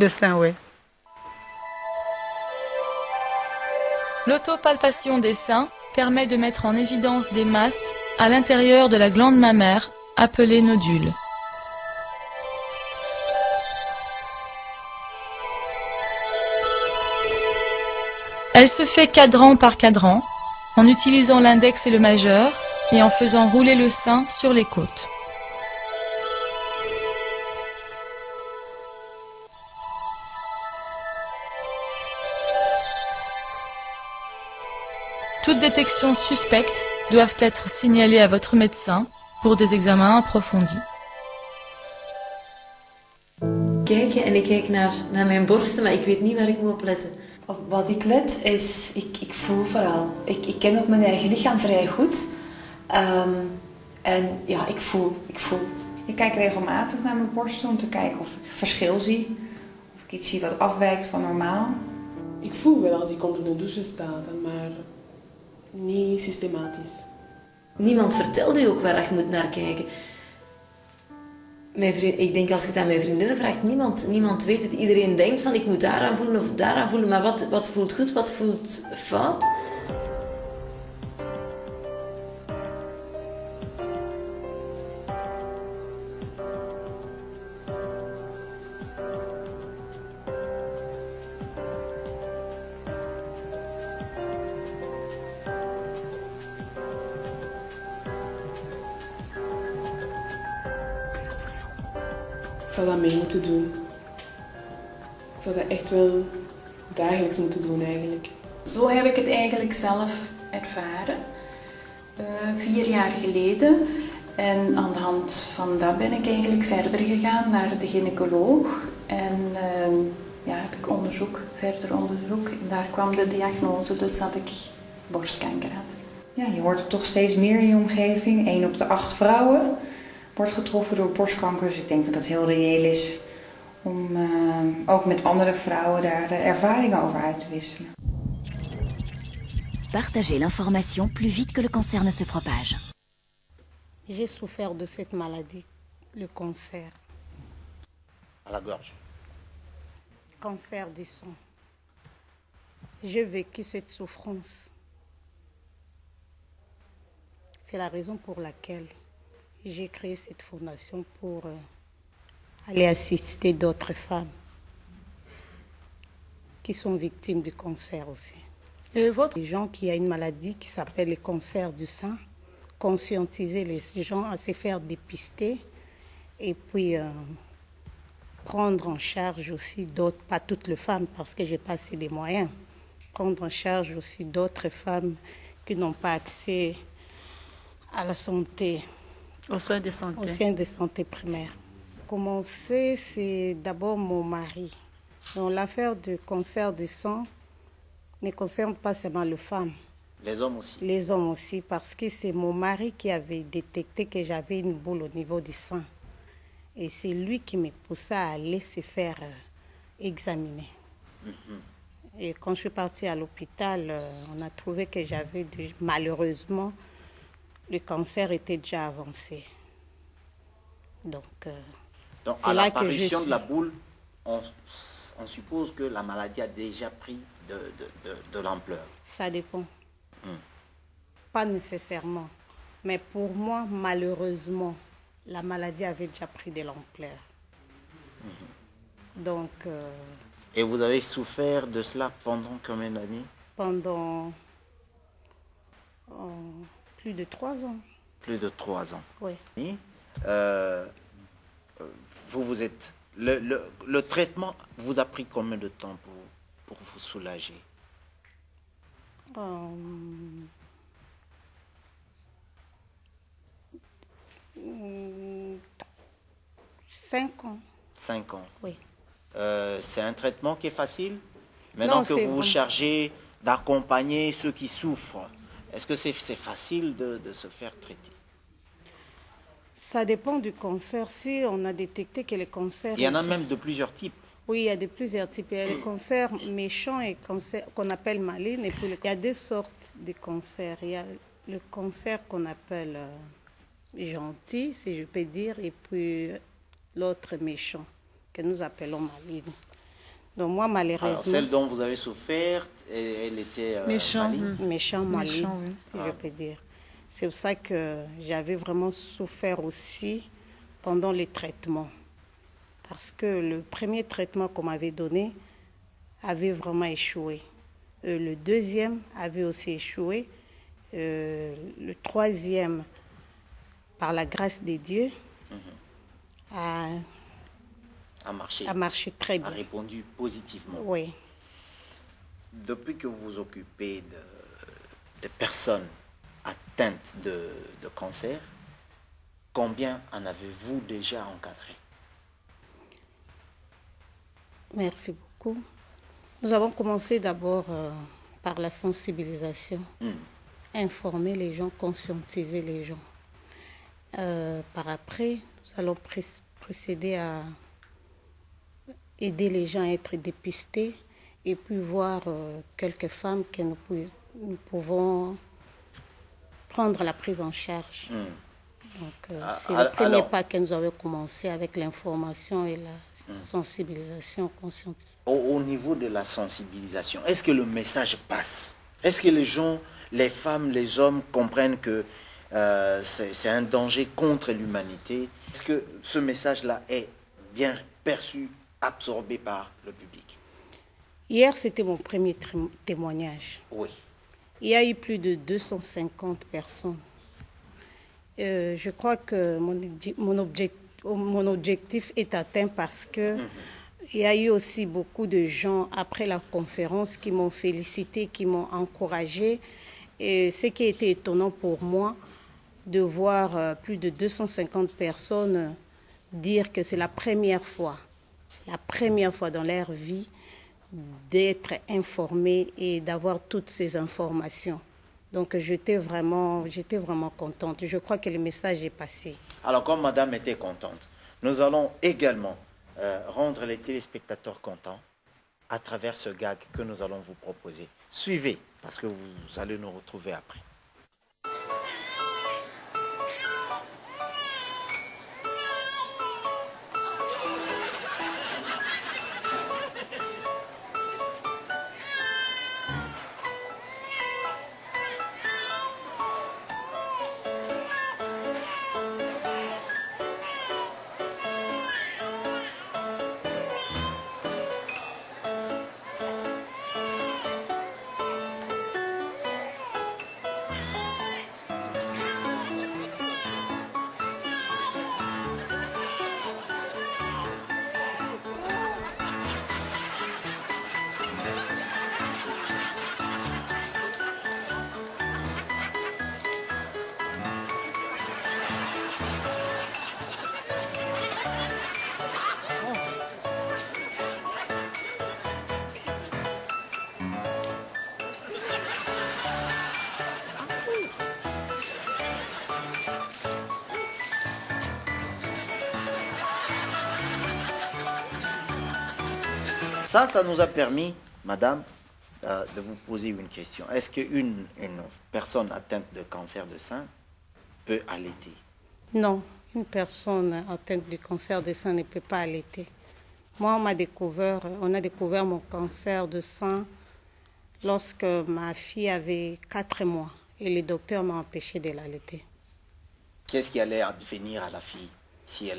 de sein, oui. L'autopalpation des seins permet de mettre en évidence des masses à l'intérieur de la glande mammaire, appelée nodule. Elle se fait cadran par cadran, en utilisant l'index et le majeur, et en faisant rouler le sein sur les côtes. Toutes détections suspectes doivent être signalées à votre médecin pour des examens approfondis. Kijken en ik kijk naar mijn borsten, maar ik weet niet waar ik moet op letten. Op wat ik let is, ik voel vooral. Ik ken ook mijn eigen lichaam vrij goed. En ja, ik voel. Ik kijk regelmatig naar mijn borsten om te kijken of ik verschil zie. Of ik iets zie wat afwijkt van normaal. Ik voel wel als ik onder de douche sta, maar niet systematisch. Niemand vertelde je ook waar je moet naar kijken. Ik denk als je het aan mijn vriendinnen vraagt, niemand weet het. Iedereen denkt van ik moet daaraan voelen of daaraan voelen. Maar wat voelt goed, wat voelt fout? Ik zou dat mee moeten doen. Ik zou dat echt wel dagelijks moeten doen eigenlijk. Zo heb ik het eigenlijk zelf ervaren, 4 jaar geleden. En aan de hand van dat ben ik eigenlijk verder gegaan naar de gynaecoloog. En heb ik verder onderzoek. En daar kwam de diagnose dus dat ik borstkanker had. Ja, je hoort het toch steeds meer in je omgeving. 1 op de 8 vrouwen wordt getroffen door borstkanker. Dus ik denk dat het heel reëel is om ook met andere vrouwen daar de ervaringen over uit te wisselen. Partagez l'information plus vite que le cancer ne se propage. J'ai souffert de cette maladie, le cancer. À la gorge. Cancer du sang. J'ai vécu cette souffrance. C'est la raison pour laquelle j'ai créé cette fondation pour aller assister d'autres femmes qui sont victimes du cancer aussi. Les gens qui ont une maladie qui s'appelle le cancer du sein, conscientiser les gens à se faire dépister et puis prendre en charge aussi d'autres, pas toutes les femmes parce que j'ai pas assez de moyens, prendre en charge aussi d'autres femmes qui n'ont pas accès à la santé. Aux soins de santé. Aux soins de santé primaire. Commencer, c'est d'abord mon mari. Donc l'affaire du cancer du sang ne concerne pas seulement les femmes. Les hommes aussi. Les hommes aussi, parce que c'est mon mari qui avait détecté que j'avais une boule au niveau du sein. Et c'est lui qui me poussa à aller se faire examiner. Et quand je suis partie à l'hôpital, on a trouvé que j'avais malheureusement, le cancer était déjà avancé. Donc à l'apparition de la boule, on suppose que la maladie a déjà pris de l'ampleur. Ça dépend. Pas nécessairement. Mais pour moi, malheureusement, la maladie avait déjà pris de l'ampleur. Donc... Et vous avez souffert de cela pendant combien d'années? Pendant plus de 3 ans. Plus de 3 ans. Oui. Vous êtes... Le traitement vous a pris combien de temps pour vous soulager? 5 ans. 5 ans. Oui. C'est un traitement qui est facile? Maintenant que vous vous chargez d'accompagner ceux qui souffrent, est-ce que c'est facile de se faire traiter? Ça dépend du cancer. Si on a détecté que le cancer... Il y en a même de plusieurs types. Oui, il y a de plusieurs types. Il y a le cancer méchant et cancer qu'on appelle maligne. Et puis il y a 2 sortes de cancers. Il y a le cancer qu'on appelle gentil, si je peux dire, et puis l'autre méchant, que nous appelons maligne. Donc moi, malheureusement... Alors, celle dont vous avez souffert, elle était maligne. Méchant, maligne, oui. si je peux dire. C'est pour ça que j'avais vraiment souffert aussi pendant les traitements. Parce que le premier traitement qu'on m'avait donné avait vraiment échoué. Le deuxième avait aussi échoué. Le troisième, par la grâce de Dieu, a marché très bien. A répondu positivement. Oui. Depuis que vous vous occupez de personnes atteintes de cancer, combien en avez-vous déjà encadré? Merci beaucoup. Nous avons commencé d'abord par la sensibilisation, informer les gens, conscientiser les gens. Par après, nous allons procéder à aider les gens à être dépistés et puis voir quelques femmes que nous pouvons prendre la prise en charge. Donc, c'est le premier pas que nous avons commencé avec l'information et la sensibilisation, conscientisation. Au niveau de la sensibilisation, est-ce que le message passe? Est-ce que les gens, les femmes, les hommes comprennent que c'est un danger contre l'humanité? Est-ce que ce message-là est bien perçu, absorbé par le public? Hier, c'était mon premier témoignage. Oui. Il y a eu plus de 250 personnes. Je crois que mon objectif est atteint parce que il y a eu aussi beaucoup de gens après la conférence qui m'ont félicité, qui m'ont encouragé. Et ce qui a été étonnant pour moi, de voir plus de 250 personnes dire que c'est la première fois dans leur vie d'être informés et d'avoir toutes ces informations. Donc j'étais vraiment contente. Je crois que le message est passé. Alors comme madame était contente, nous allons également rendre les téléspectateurs contents à travers ce gag que nous allons vous proposer. Suivez, parce que vous allez nous retrouver après. Ça nous a permis, madame, de vous poser une question. Est-ce qu'une personne atteinte de cancer de sein peut allaiter? Non, une personne atteinte du cancer de sein ne peut pas allaiter. Moi, on a découvert mon cancer de sein lorsque ma fille avait 4 mois et le docteur m'a empêché de l'allaiter. Qu'est-ce qui allait advenir à la fille si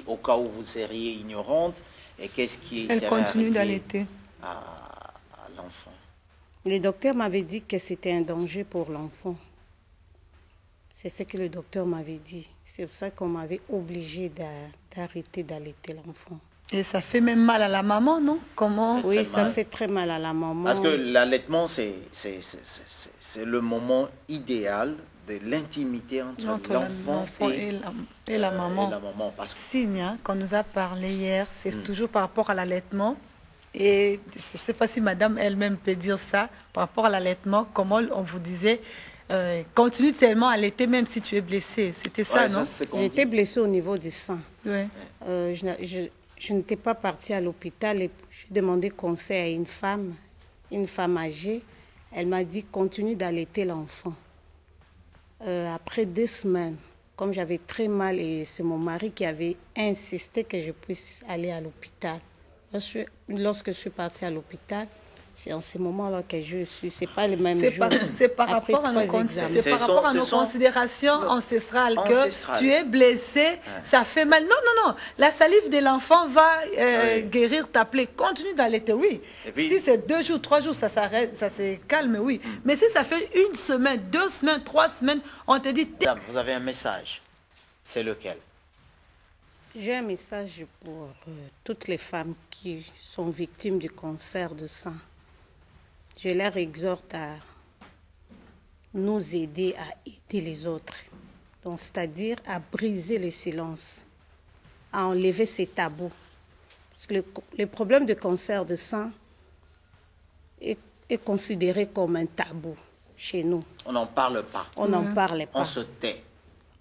au cas où vous seriez ignorante? Et qu'est-ce qui Elle continue d'allaiter à l'enfant? Le docteur m'avait dit que c'était un danger pour l'enfant. C'est ce que le docteur m'avait dit. C'est pour ça qu'on m'avait obligé d'arrêter d'allaiter l'enfant. Et ça fait même mal à la maman, non? Comment? Oui, ça fait très mal à la maman. Parce que l'allaitement, c'est le moment idéal de l'intimité entre l'enfant et la maman. Parce que... Signe qu'on nous a parlé hier, c'est toujours par rapport à l'allaitement. Et je ne sais pas si madame elle-même peut dire ça, par rapport à l'allaitement, comment on vous disait, continue tellement à allaiter même si tu es blessé. C'était ça, non? J'étais blessée au niveau du sein. Ouais. Je n'étais pas partie à l'hôpital et j'ai demandé conseil à une femme âgée. Elle m'a dit, continue d'allaiter l'enfant. Après 2 semaines, comme j'avais très mal et c'est mon mari qui avait insisté que je puisse aller à l'hôpital. Lorsque je suis partie à l'hôpital, c'est en ce moment-là que je suis. C'est pas le même jour. C'est par rapport à nos considérations ancestrales que tu es blessé, ça fait mal. Non. La salive de l'enfant va guérir ta plaie. Continue d'allaiter, oui. Puis, si c'est 2 jours, 3 jours, ça s'arrête, ça se calme, oui. Mais si ça fait 1 semaine, 2 semaines, 3 semaines, on te dit... Madame, vous avez un message. C'est lequel? J'ai un message pour toutes les femmes qui sont victimes du cancer de sein. Je leur exhorte à nous aider à aider les autres. Donc, c'est-à-dire à briser le silence, à enlever ces tabous. Parce que le problème du cancer de sein est considéré comme un tabou chez nous. On n'en parle pas. On n'en parle pas. On se tait.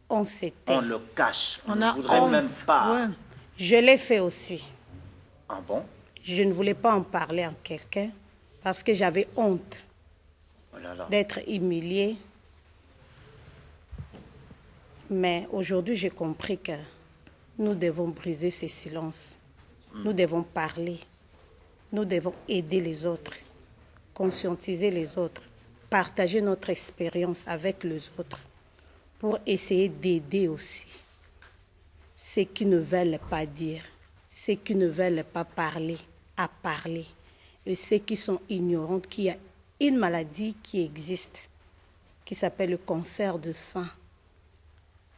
On se tait. On le cache. On ne voudrait même pas. Ouais. Je l'ai fait aussi. Ah bon? Je ne voulais pas en parler à quelqu'un parce que j'avais honte d'être humiliée. Mais aujourd'hui, j'ai compris que nous devons briser ces silences. Nous devons parler. Nous devons aider les autres, conscientiser les autres, partager notre expérience avec les autres pour essayer d'aider aussi ceux qui ne veulent pas dire, ceux qui ne veulent pas parler, à parler, et ceux qui sont ignorants qu'il y a une maladie qui existe, qui s'appelle le cancer de sein,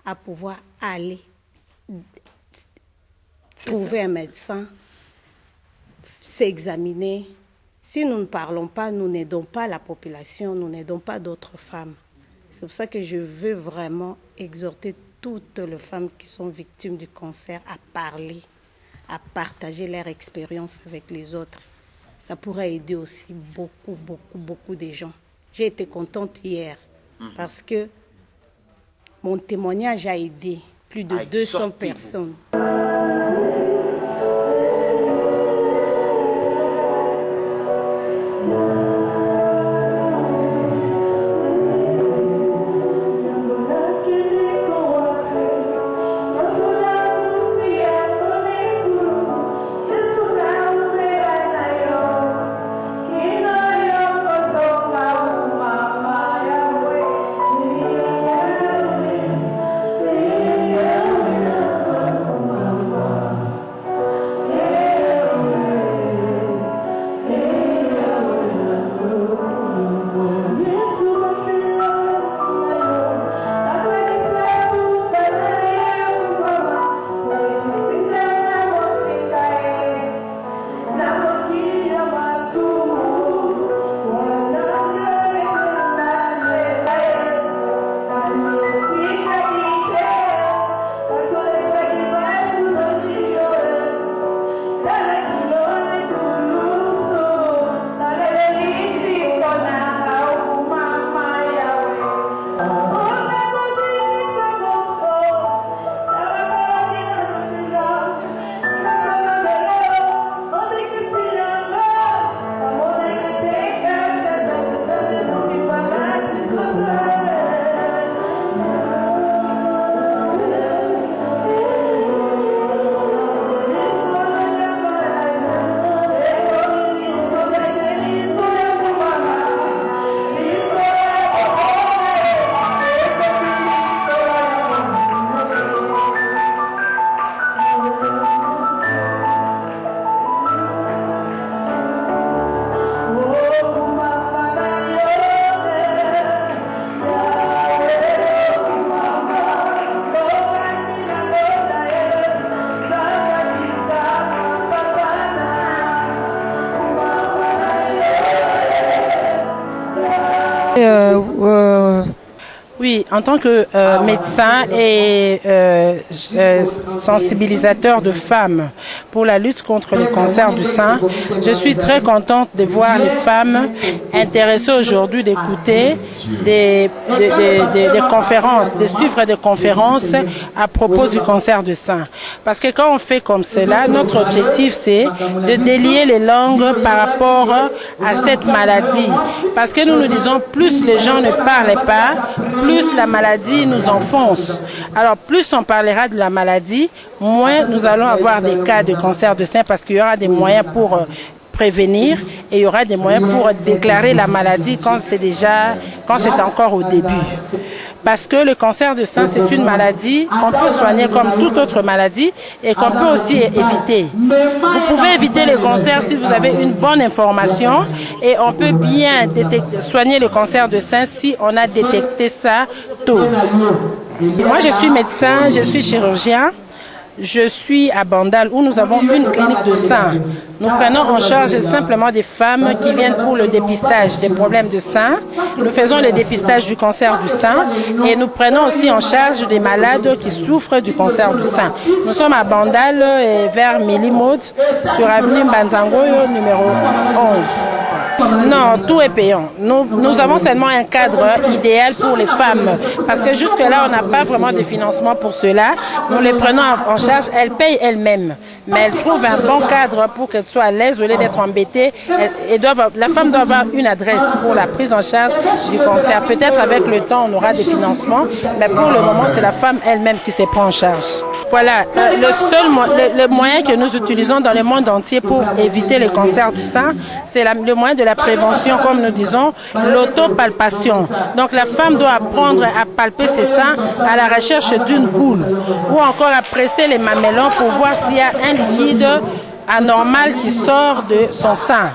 à pouvoir aller trouver un médecin, s'examiner. Si nous ne parlons pas, nous n'aidons pas la population, nous n'aidons pas d'autres femmes. C'est pour ça que je veux vraiment exhorter toutes les femmes qui sont victimes du cancer à parler, à partager leur expérience avec les autres. Ça pourrait aider aussi beaucoup de gens. J'ai été contente hier parce que mon témoignage a aidé plus de 200 personnes. Oui, en tant que médecin et sensibilisateur de femmes pour la lutte contre le cancer du sein, je suis très contente de voir les femmes intéressées aujourd'hui d'écouter des conférences, de suivre des conférences à propos du cancer du sein. Parce que quand on fait comme cela, notre objectif c'est de délier les langues par rapport à cette maladie. Parce que nous nous disons, plus les gens ne parlent pas, plus la maladie nous enfonce. Alors plus on parlera de la maladie, moins nous allons avoir des cas de cancer de sein parce qu'il y aura des moyens pour prévenir et il y aura des moyens pour déclarer la maladie quand c'est encore au début. Parce que le cancer de sein, c'est une maladie qu'on peut soigner comme toute autre maladie et qu'on peut aussi éviter. Vous pouvez éviter le cancer si vous avez une bonne information et on peut bien soigner le cancer de sein si on a détecté ça tôt. Moi, je suis médecin, je suis chirurgien. Je suis à Bandal où nous avons une clinique de sein. Nous prenons en charge simplement des femmes qui viennent pour le dépistage des problèmes de sein. Nous faisons le dépistage du cancer du sein et nous prenons aussi en charge des malades qui souffrent du cancer du sein. Nous sommes à Bandal vers Milimode sur avenue Banzangoyo numéro 11. Non, tout est payant. Nous avons seulement un cadre idéal pour les femmes parce que jusque-là, on n'a pas vraiment de financement pour cela. Nous les prenons en charge, elles payent elles-mêmes. Mais elles trouvent un bon cadre pour qu'elles soient à l'aise au lieu d'être embêtées. La femme doit avoir une adresse pour la prise en charge du cancer. Peut-être avec le temps, on aura des financements, mais pour le moment, c'est la femme elle-même qui se prend en charge. Voilà, le moyen que nous utilisons dans le monde entier pour éviter le cancer du sein, c'est le moyen de la prévention, comme nous disons, l'autopalpation. Donc la femme doit apprendre à palper ses seins à la recherche d'une boule ou encore à presser les mamellons pour voir s'il y a un liquide anormal qui sort de son sein.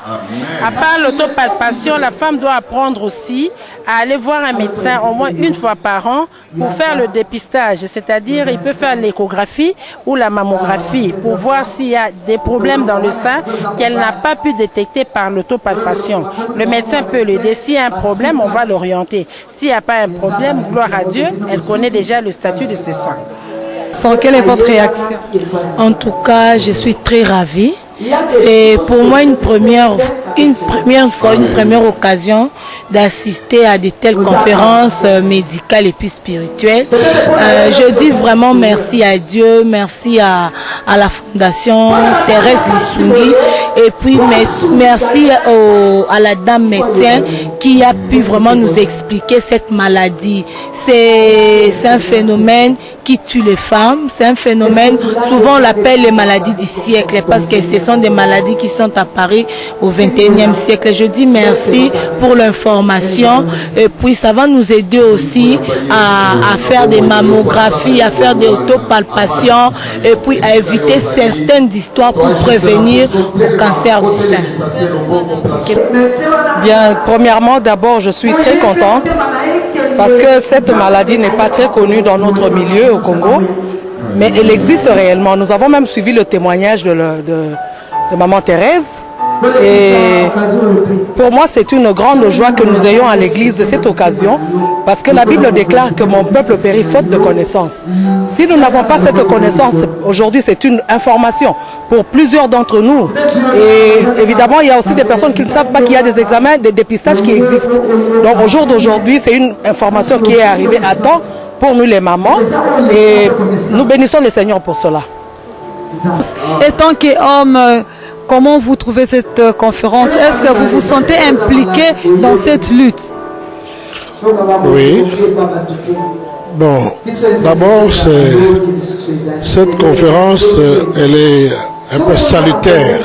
À part l'autopalpation, la femme doit apprendre aussi à aller voir un médecin au moins une fois par an pour faire le dépistage, c'est-à-dire il peut faire l'échographie ou la mammographie pour voir s'il y a des problèmes dans le sein qu'elle n'a pas pu détecter par l'autopalpation. Le médecin peut l'aider. S'il y a un problème, on va l'orienter. S'il n'y a pas un problème, gloire à Dieu, elle connaît déjà le statut de ses seins. Quelle est votre réaction? En tout cas, je suis très ravie. C'est pour moi une première occasion d'assister à de telles conférences médicales et puis spirituelles. Je dis vraiment merci à Dieu, merci à la Fondation Thérèse Lissungi et puis merci à la dame médecin qui a pu vraiment nous expliquer cette maladie. C'est un phénomène qui tue les femmes, c'est un phénomène, souvent on l'appelle les maladies du siècle parce que ce sont des maladies qui sont apparues au XXIe siècle. Je dis merci pour l'information et puis ça va nous aider aussi à faire des mammographies, à faire des autopalpations et puis à éviter certaines histoires pour prévenir le cancer du sein. Bien, premièrement, d'abord, je suis très contente parce que cette maladie n'est pas très connue dans notre milieu au Congo, mais elle existe réellement. Nous avons même suivi le témoignage de Maman Thérèse. Et pour moi, c'est une grande joie que nous ayons à l'église de cette occasion, parce que la Bible déclare que mon peuple périt faute de connaissance. Si nous n'avons pas cette connaissance, aujourd'hui, c'est une information pour plusieurs d'entre nous. Et évidemment, il y a aussi des personnes qui ne savent pas qu'il y a des examens, des dépistages qui existent. Donc au jour d'aujourd'hui, c'est une information qui est arrivée à temps pour nous les mamans. Et nous bénissons le Seigneur pour cela. Et tant qu'homme, comment vous trouvez cette conférence? Est-ce que vous vous sentez impliqué dans cette lutte? Oui. Bon, d'abord, cette conférence, elle est un peu salutaire.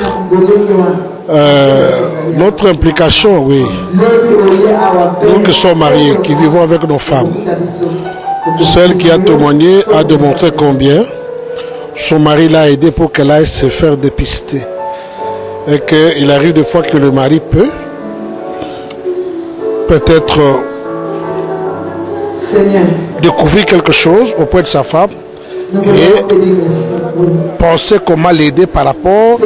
Notre implication, oui. Nous qui sommes mariés, qui vivons avec nos femmes, celle qui a témoigné a démontré combien son mari l'a aidé pour qu'elle aille se faire dépister. Et qu'il arrive des fois que le mari peut-être découvrir quelque chose auprès de sa femme et penser comment l'aider par rapport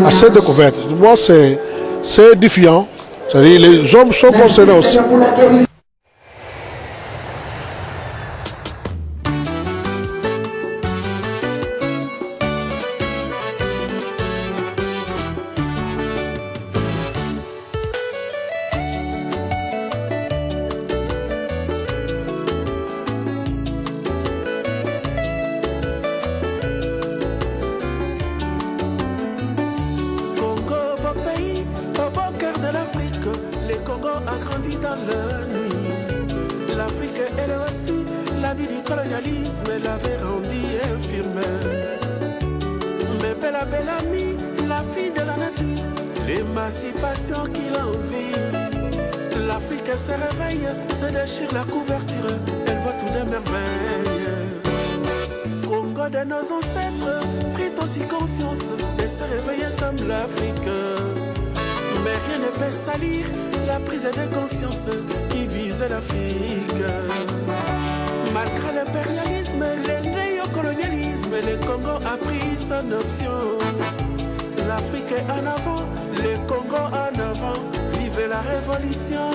à cette découverte. Bon, c'est édifiant. C'est-à-dire les hommes sont concernés aussi. L'Afrique, elle est aussi l'habit du colonialisme, l'avait rendu infirme. Mais belle amie, la fille de la nature, l'émancipation qu'il envie. L'Afrique se réveille, se déchire la couverture, elle voit tout de merveilles. Congo de nos ancêtres prit aussi conscience et se réveille comme l'Afrique. Mais rien ne peut salir la prise de conscience qui vise l'Afrique. Malgré l'impérialisme, le néocolonialisme, le Congo a pris son option. L'Afrique est en avant, le Congo en avant, vive la révolution.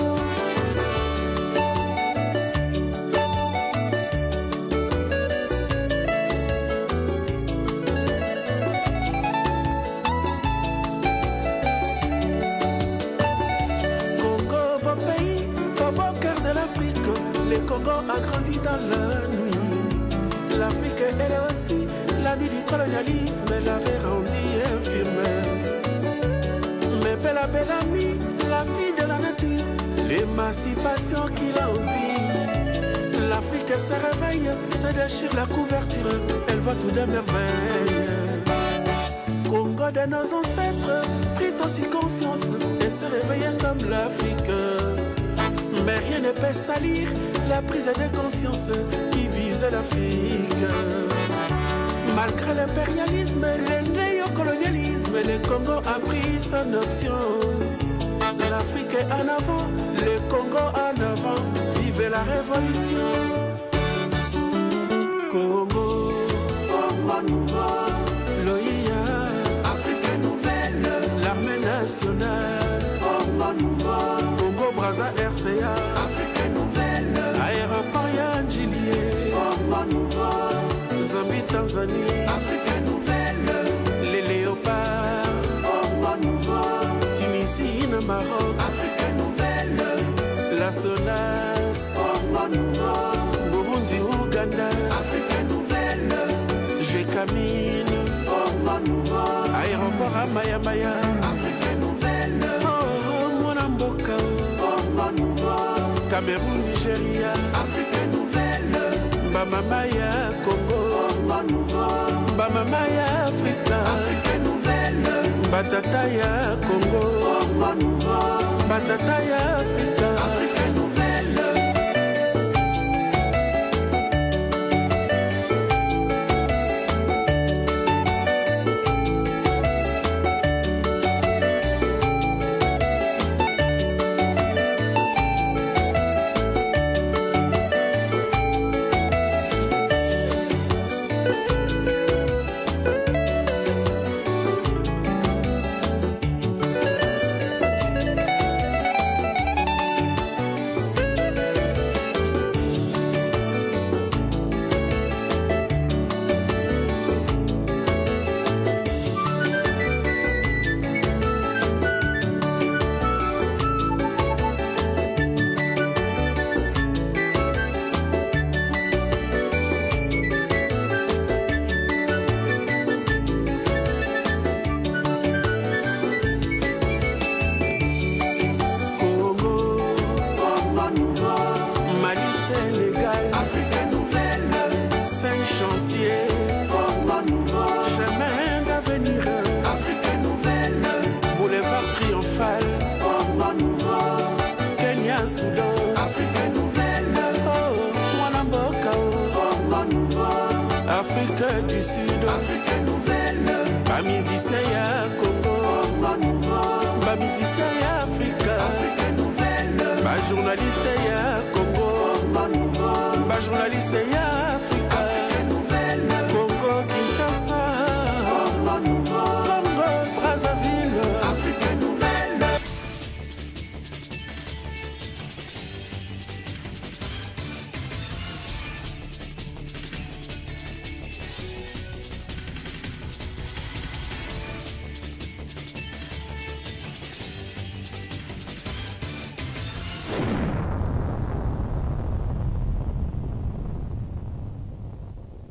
Le Congo a grandi dans la nuit. L'Afrique, elle est aussi l'ami du colonialisme, elle avait rendu infirme. Mais belle amie, la fille de la nature, l'émancipation qu'il a envie. L'Afrique se réveille, se déchire la couverture, elle voit tout de merveilles. Congo de nos ancêtres prit aussi conscience et se réveille comme l'Afrique. Mais rien ne peut salir la prise de conscience qui vise l'Afrique. Malgré l'impérialisme, le néocolonialisme, le Congo a pris son option. L'Afrique est en avant, le Congo en avant, vive la révolution. Congo, Congo nouveau, l'OIA, Afrique nouvelle, l'armée nationale, Congo nouveau, Congo Brazza RCA, Afrique nouvelle, aéroport Yandjilié, Congo nouveau, Zambie Tanzanie, Afrique nouvelle, les léopards, Congo nouveau, Tunisie Maroc, Afrique nouvelle, la Sonas, Congo nouveau, Burundi Ouganda, Afrique nouvelle, Gécamine, Congo nouveau, aéroport Amaya Maya, Afrique nouvelle, oh Mwanamboka, Congo nouveau, Cameroun, Nigeria, Afrique nouvelle, Bamamaya, Congo, Congo nouveau, Bamamaya, Africa, Afrique nouvelle, Batataya, Congo, Congo nouveau, Batataya, Africa, Afrique nouvelle. Afrique du Sud, Afrique nouvelle, Bamisicien ya Congo, Congo nouveau, Bamisicien ya Africa, Afrique nouvelle, Ba journaliste ya Congo, Congo nouveau, Ba journaliste ya